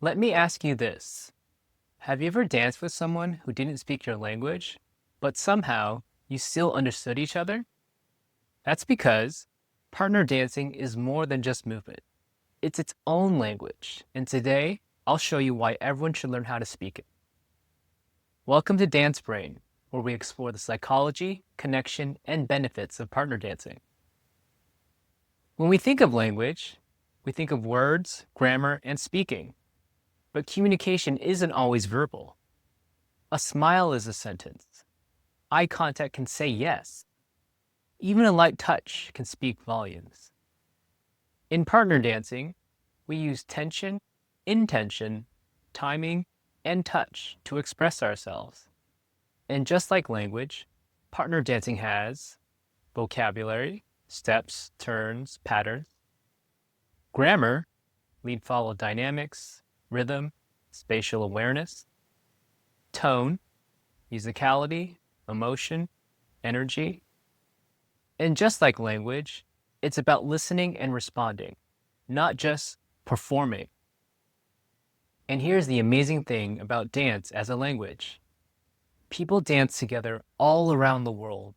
Let me ask you this. Have you ever danced with someone who didn't speak your language, but somehow you still understood each other? That's because partner dancing is more than just movement. It's its own language, and today I'll show you why everyone should learn how to speak it. Welcome to Dance Brain, where we explore the psychology, connection, and benefits of partner dancing. When we think of language, we think of words, grammar, and speaking. But communication isn't always verbal. A smile is a sentence. Eye contact can say yes. Even a light touch can speak volumes. In partner dancing, we use tension, intention, timing, and touch to express ourselves. And just like language, partner dancing has vocabulary, steps, turns, patterns, grammar, lead follow dynamics, rhythm, spatial awareness, tone, musicality, emotion, energy. And just like language, it's about listening and responding, not just performing. And here's the amazing thing about dance as a language. People dance together all around the world,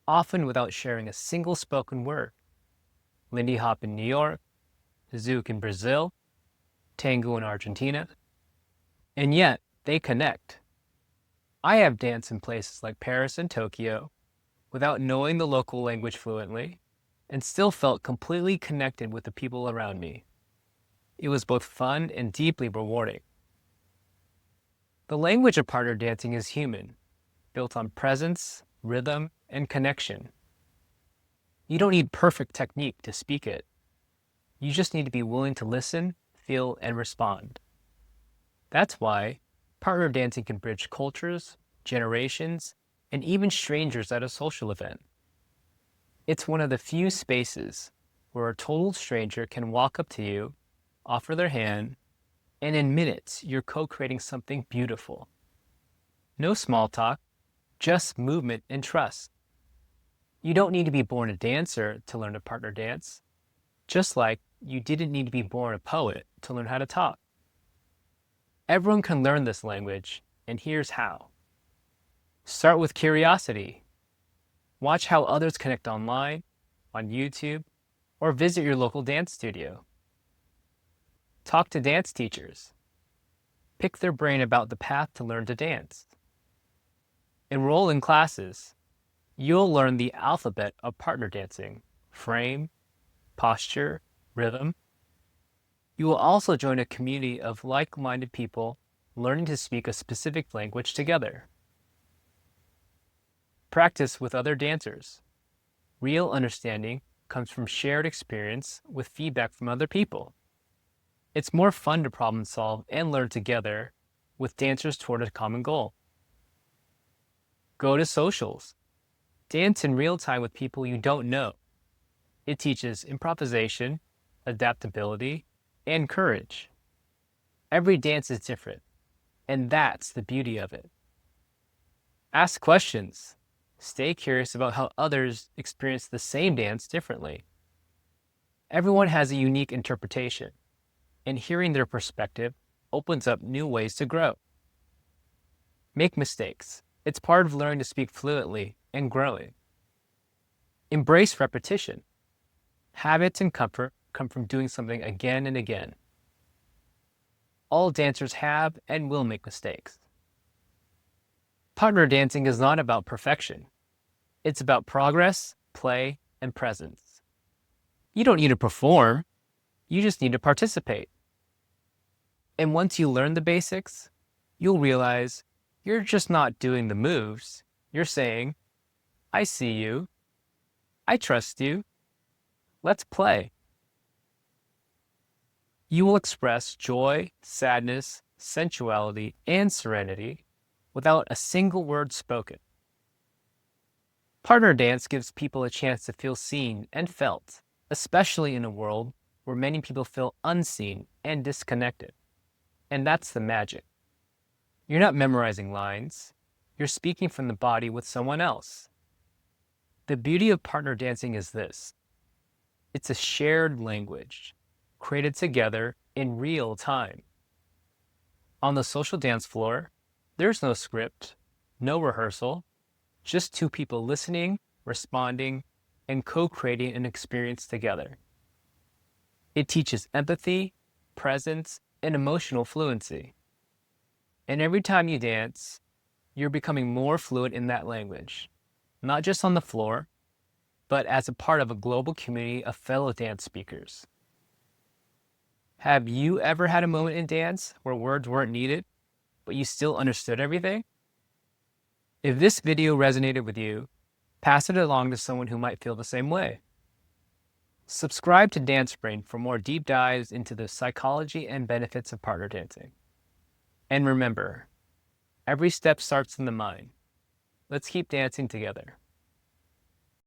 often without sharing a single spoken word. Lindy Hop in New York, Zouk in Brazil, Tango in Argentina. And yet, they connect. I have danced in places like Paris and Tokyo without knowing the local language fluently and still felt completely connected with the people around me. It was both fun and deeply rewarding. The language of partner dancing is human, built on presence, rhythm, and connection. You don't need perfect technique to speak it. You just need to be willing to listen, feel, and respond. That's why partner dancing can bridge cultures, generations, and even strangers at a social event. It's one of the few spaces where a total stranger can walk up to you, offer their hand, and in minutes you're co-creating something beautiful. No small talk, just movement and trust. You don't need to be born a dancer to learn to partner dance, just like you didn't need to be born a poet to learn how to talk. Everyone can learn this language, and here's how. Start with curiosity. Watch how others connect online, on YouTube, or visit your local dance studio. Talk to dance teachers. Pick their brain about the path to learn to dance. Enroll in classes. You'll learn the alphabet of partner dancing: frame, posture, rhythm. You will also join a community of like-minded people learning to speak a specific language together. Practice with other dancers. Real understanding comes from shared experience with feedback from other people. It's more fun to problem solve and learn together with dancers toward a common goal. Go to socials. Dance in real time with people you don't know. It teaches improvisation, adaptability, and courage. Every dance is different, and that's the beauty of it. Ask questions. Stay curious about how others experience the same dance differently. Everyone has a unique interpretation, and hearing their perspective opens up new ways to grow. Make mistakes. It's part of learning to speak fluently and growing. Embrace repetition. Habits and comfort come from doing something again and again. All dancers have and will make mistakes. Partner dancing is not about perfection. It's about progress, play, and presence. You don't need to perform. You just need to participate. And once you learn the basics, you'll realize you're just not doing the moves. You're saying, I see you. I trust you. Let's play. You will express joy, sadness, sensuality, and serenity without a single word spoken. Partner dance gives people a chance to feel seen and felt, especially in a world where many people feel unseen and disconnected. And that's the magic. You're not memorizing lines. You're speaking from the body with someone else. The beauty of partner dancing is this. It's a shared language, created together in real time. On the social dance floor, there's no script, no rehearsal, just two people listening, responding, and co-creating an experience together. It teaches empathy, presence, and emotional fluency. And every time you dance, you're becoming more fluent in that language, not just on the floor, but as a part of a global community of fellow dance speakers. Have you ever had a moment in dance where words weren't needed, but you still understood everything? If this video resonated with you, pass it along to someone who might feel the same way. Subscribe to Dance Brain for more deep dives into the psychology and benefits of partner dancing. And remember, every step starts in the mind. Let's keep dancing together.